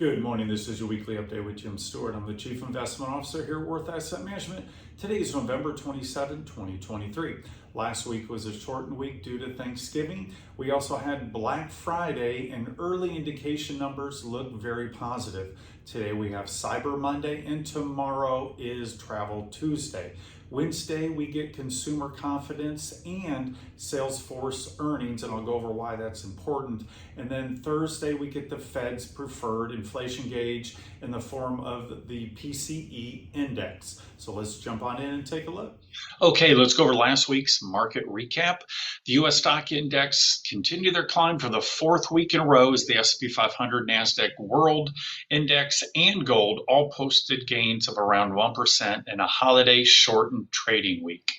Good morning. This is your weekly update with Jim Stewart. I'm the Chief Investment Officer here at Worth Asset Management. Today is November 27, 2023. Last week was a shortened week due to Thanksgiving. We also had Black Friday, and early indication numbers look very positive. Today we have Cyber Monday, and tomorrow is Travel Tuesday. Wednesday, we get consumer confidence and Salesforce earnings, and I'll go over why that's important. And then Thursday, we get the Fed's preferred inflation gauge in the form of the PCE index. So let's jump on in and take a look. Okay, let's go over last week's market recap. The U.S. stock index continued their climb for the fourth week in a row as the S&P 500, NASDAQ World Index, and gold all posted gains of around 1% in a holiday-shortened trading week.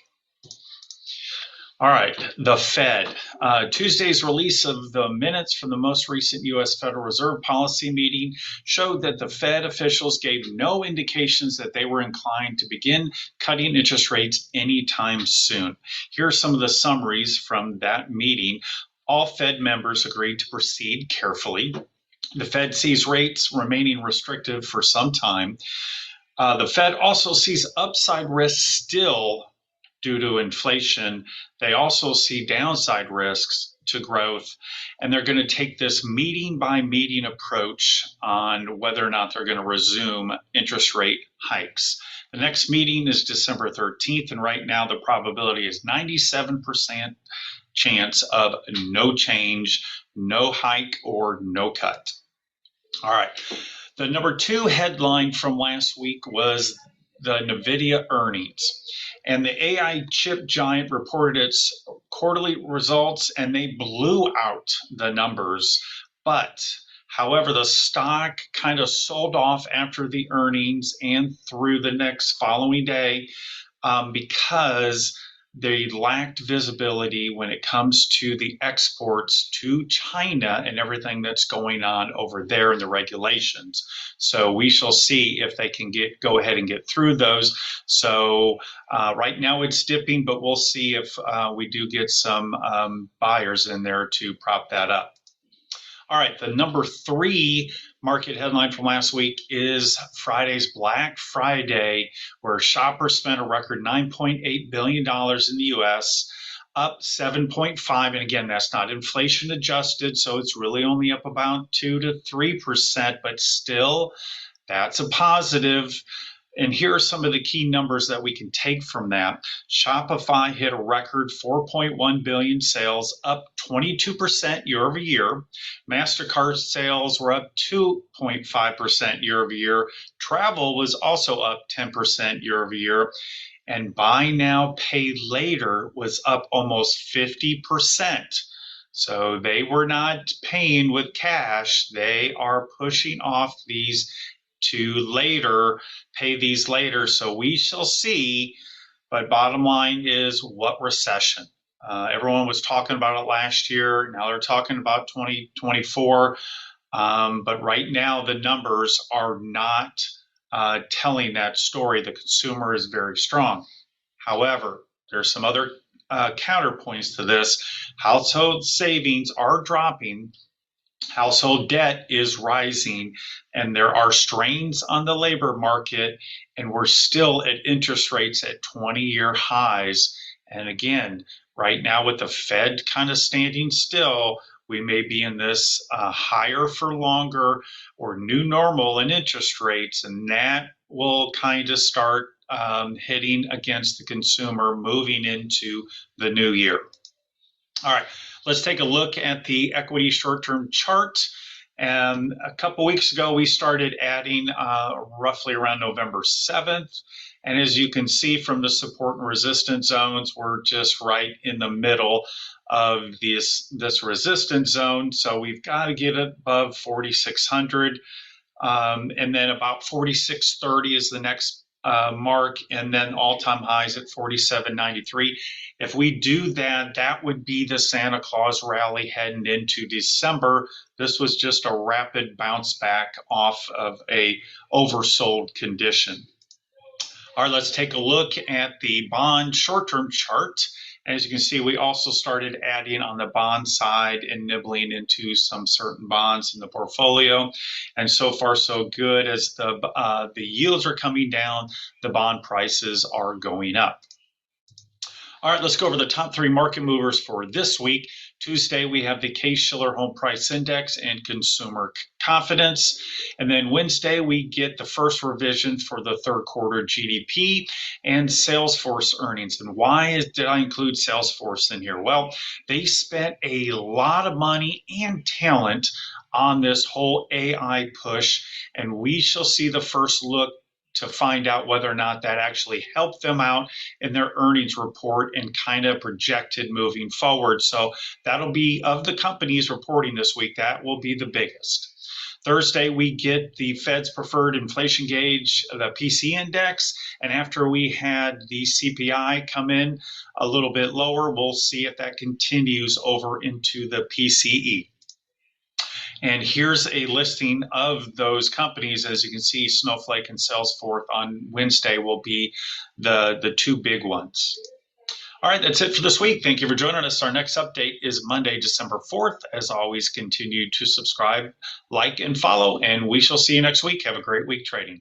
All right, the Fed. Tuesday's release of the minutes from the most recent U.S. Federal Reserve policy meeting showed that the Fed officials gave no indications that they were inclined to begin cutting interest rates anytime soon. Here are some of the summaries from that meeting. All Fed members agreed to proceed carefully. The Fed sees rates remaining restrictive for some time. The Fed also sees upside risk still due to inflation. They also see downside risks to growth, and they're going to take this meeting by meeting approach on whether or not they're going to resume interest rate hikes. The next meeting is December 13th, and right now the probability is 97% chance of no change, no hike, or no cut. All right. The number two headline from last week was the NVIDIA earnings. And the AI chip giant reported its quarterly results, and they blew out the numbers. But, however, the stock kind of sold off after the earnings and through the next following day because they lacked visibility when it comes to the exports to China and everything that's going on over there in the regulations. So we shall see if they can go ahead and get through those. So right now it's dipping, but we'll see if we do get some buyers in there to prop that up. All right, the number three market headline from last week is Friday's Black Friday, where shoppers spent a record $9.8 billion in the U.S., up 7.5%. And again, that's not inflation adjusted, so it's really only up about 2 to 3%, but still, that's a positive. And here are some of the key numbers that we can take from that. Shopify hit a record 4.1 billion sales, up 22% year over year. MasterCard sales were up 2.5% year over year. Travel was also up 10% year over year. And buy now, pay later was up almost 50%. So they were not paying with cash. They are pushing off these to later, pay these later. So we shall see. But bottom line is, what recession? Everyone was talking about it last year. Now they're talking about 2024. But right now the numbers are not telling that story. The consumer is very strong. However, there's some other counterpoints to this. Household savings are dropping. Household debt is rising, and there are strains on the labor market, and we're still at interest rates at 20-year highs. And again, right now with the Fed kind of standing still, we may be in this higher for longer or new normal in interest rates, and that will kind of start hitting against the consumer moving into the new year. All right. Let's take a look at the equity short-term chart. And a couple weeks ago, we started adding roughly around November 7th. And as you can see from the support and resistance zones, we're just right in the middle of this resistance zone. So we've got to get it above 4,600. And then about 4,630 is the next mark, and then all-time highs at 47.93. If we do that, that would be the Santa Claus rally heading into December. This was just a rapid bounce back off of a oversold condition. All right, let's take a look at the bond short-term chart. As you can see, we also started adding on the bond side and nibbling into some certain bonds in the portfolio. And so far, so good. As the yields are coming down, the bond prices are going up. All right, let's go over the top 3 market movers for this week. Tuesday, we have the Case-Shiller Home Price Index and Consumer Confidence. And then Wednesday, we get the first revision for the third quarter GDP and Salesforce earnings. And why did I include Salesforce in here? Well, they spent a lot of money and talent on this whole AI push, and we shall see the first look to find out whether or not that actually helped them out in their earnings report and kind of projected moving forward. So that'll be, of the companies reporting this week, that will be the biggest. Thursday, we get the Fed's preferred inflation gauge, the PC index, and after we had the CPI come in a little bit lower, we'll see if that continues over into the PCE. And here's a listing of those companies. As you can see, Snowflake and Salesforce on Wednesday will be the 2 big ones. All right, that's it for this week. Thank you for joining us. Our next update is Monday, December 4th. As always, continue to subscribe, like, and follow, and we shall see you next week. Have a great week trading.